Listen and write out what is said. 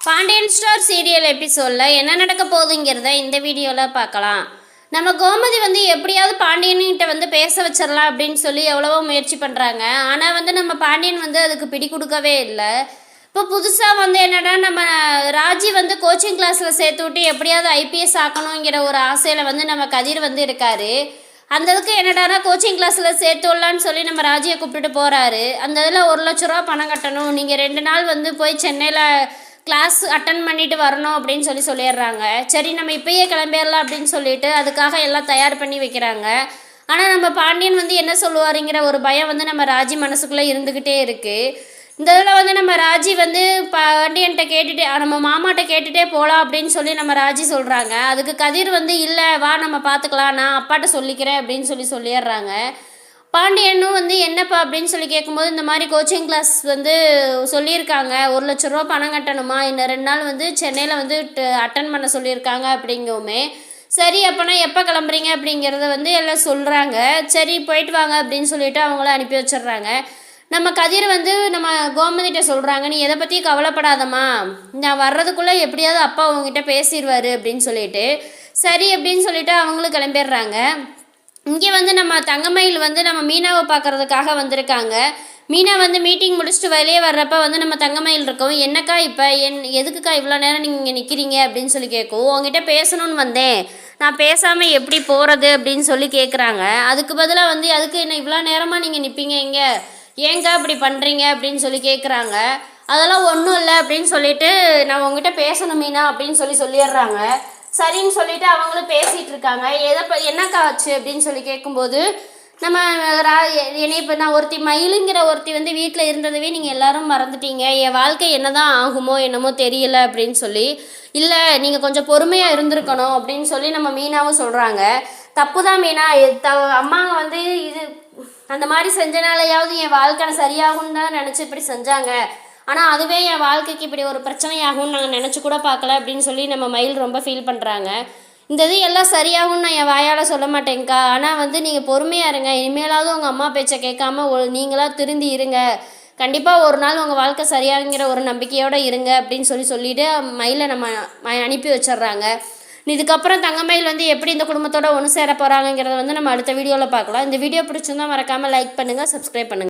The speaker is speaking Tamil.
பாண்டியன் ஸ்டார் சீரியல் எபிசோடில் என்ன நடக்க போகுதுங்கிறத இந்த வீடியோவில் பார்க்கலாம். நம்ம கோமதி எப்படியாவது பாண்டியன்கிட்ட பேச வச்சிடலாம் அப்படின்னு சொல்லி எவ்வளவோ முயற்சி பண்ணுறாங்க. ஆனால் நம்ம பாண்டியன் அதுக்கு பிடி கொடுக்கவே இல்லை. இப்போ புதுசாக என்னடா நம்ம ராஜி கோச்சிங் கிளாஸில் சேர்த்து விட்டு எப்படியாவது ஐபிஎஸ் ஆக்கணுங்கிற ஒரு ஆசையில் நம்ம கதிர் இருக்காரு. அந்த இதுக்கு என்னடானா கோச்சிங் கிளாஸில் சேர்த்து விடலான்னு சொல்லி நம்ம ராஜியை கூப்பிட்டுட்டு போகிறாரு. அந்த இதில் 1,00,000 ரூபா பணம் கட்டணும், நீங்கள் 2 நாள் போய் சென்னையில் கிளாஸ் அட்டன் பண்ணிட்டு வரணும் அப்படின்னு சொல்லிடுறாங்க. சரி நம்ம இப்பயே கிளம்பிடலாம் அப்படின்னு சொல்லிட்டு அதுக்காக எல்லாம் தயார் பண்ணி வைக்கிறாங்க. ஆனால் நம்ம பாண்டியன் என்ன சொல்லுவாருங்கிற ஒரு பயம் நம்ம ராஜி மனசுக்குள்ளே இருந்துக்கிட்டே இருக்குது. இந்த இதில் நம்ம ராஜி பாண்டியன்கிட்ட கேட்டுகிட்டே நம்ம மாமாட்ட கேட்டுகிட்டே போகலாம் அப்படின்னு சொல்லி நம்ம ராஜி சொல்கிறாங்க. அதுக்கு கதிர் இல்லை வா நம்ம பார்த்துக்கலாம், நான் அப்பாட்ட சொல்லிக்கிறேன் அப்படின்னு சொல்லிடுறாங்க. பாண்டியனும் என்னப்பா அப்படின்னு சொல்லி கேட்கும்போது இந்த மாதிரி கோச்சிங் கிளாஸ் சொல்லியிருக்காங்க, 1,00,000 ரூபா பணம் கட்டணுமா, இன்னும் 2 நாள் சென்னையில் அட்டன் பண்ண சொல்லியிருக்காங்க அப்படிங்கவுமே சரி அப்போனா எப்போ கிளம்புறீங்க அப்படிங்கிறத எல்லாம் சொல்கிறாங்க. சரி போயிட்டு வாங்க அப்படின்னு சொல்லிட்டு அவங்கள அனுப்பி வச்சிடுறாங்க. நம்ம கதிர் நம்ம கோமதிகிட்ட சொல்கிறாங்க, நீ எதை பற்றியும் கவலைப்படாதம்மா, நான் வர்றதுக்குள்ளே எப்படியாவது அப்பா அவங்ககிட்ட பேசிடுவார் அப்படின்னு சொல்லிட்டு சரி அப்படின்னு சொல்லிட்டு அவங்களும் கிளம்பிடுறாங்க. இங்கே நம்ம தங்கமயில் நம்ம மீனாவை பார்க்குறதுக்காக வந்திருக்காங்க. மீனா மீட்டிங் முடிச்சுட்டு வெளியே வர்றப்ப நம்ம தங்கமயில் இருக்கோம். என்னக்கா இப்போ எதுக்குக்கா இவ்வளோ நேரம் நீங்கள் இங்கே நிற்கிறீங்க அப்படின்னு சொல்லி கேட்கும். உங்ககிட்ட பேசணும்னு வந்தேன், நான் பேசாமல் எப்படி போகிறது அப்படின்னு சொல்லி கேட்குறாங்க. அதுக்கு பதிலாக அதுக்கு என்ன இவ்வளோ நேரமாக நீங்கள் நிற்பீங்க இங்கே, ஏங்கா இப்படி பண்ணுறீங்க அப்படின்னு சொல்லி கேட்குறாங்க. அதெல்லாம் ஒன்றும் இல்லை அப்படின்னு சொல்லிட்டு நான் உங்ககிட்ட பேசணும் மீனா அப்படின்னு சொல்லிடுறாங்க. சரின்னு சொல்லிட்டு அவங்களும் பேசிகிட்டு இருக்காங்க. என்னக்கா ஆச்சு அப்படின்னு சொல்லி கேட்கும்போது நம்ம என்னை இப்போ நான் மயிலுங்கிற ஒருத்தி வீட்டில் இருந்ததவே நீங்கள் எல்லாரும் மறந்துட்டீங்க, என் வாழ்க்கை என்னதான் ஆகுமோ என்னமோ தெரியல அப்படின்னு சொல்லி, இல்லை நீங்கள் கொஞ்சம் பொறுமையாக இருந்திருக்கணும் அப்படின்னு சொல்லி நம்ம மீனாவும் சொல்கிறாங்க. தப்பு தான் மீனா, அம்மாங்க இது அந்த மாதிரி செஞ்சனாலையாவது என் வாழ்க்கை சரியாகும்னு தான் நினச்சி இப்படி செஞ்சாங்க, ஆனால் அதுவே என் வாழ்க்கைக்கு இப்படி ஒரு பிரச்சனையாகும்னு நாங்கள் நினச்சி கூட பார்க்கல அப்படின்னு சொல்லி நம்ம மயில் ரொம்ப ஃபீல் பண்ணுறாங்க. இந்த இது எல்லாம் சரியாகும்னு நான் என் வாயால் சொல்ல மாட்டேங்க்கா, ஆனால் நீங்கள் பொறுமையாக இருங்க, இனிமேலாவது உங்கள் அம்மா பேச்சை கேட்காம நீங்களாக திருந்தி இருங்க, கண்டிப்பாக ஒரு நாள் உங்கள் வாழ்க்கை சரியாகிற ஒரு நம்பிக்கையோடு இருங்க அப்படின்னு சொல்லிட்டு மயிலை நம்ம அனுப்பி வச்சிடுறாங்க. இதுக்கப்புறம் தங்கமயில் எப்படி இந்த குடும்பத்தோடு ஒன்று சேர போகிறாங்கிறத நம்ம அடுத்த வீடியோவில் பார்க்கலாம். இந்த வீடியோ பிடிச்சிருந்தா மறக்காமல் லைக் பண்ணுங்கள், சப்ஸ்கிரைப் பண்ணுங்கள்.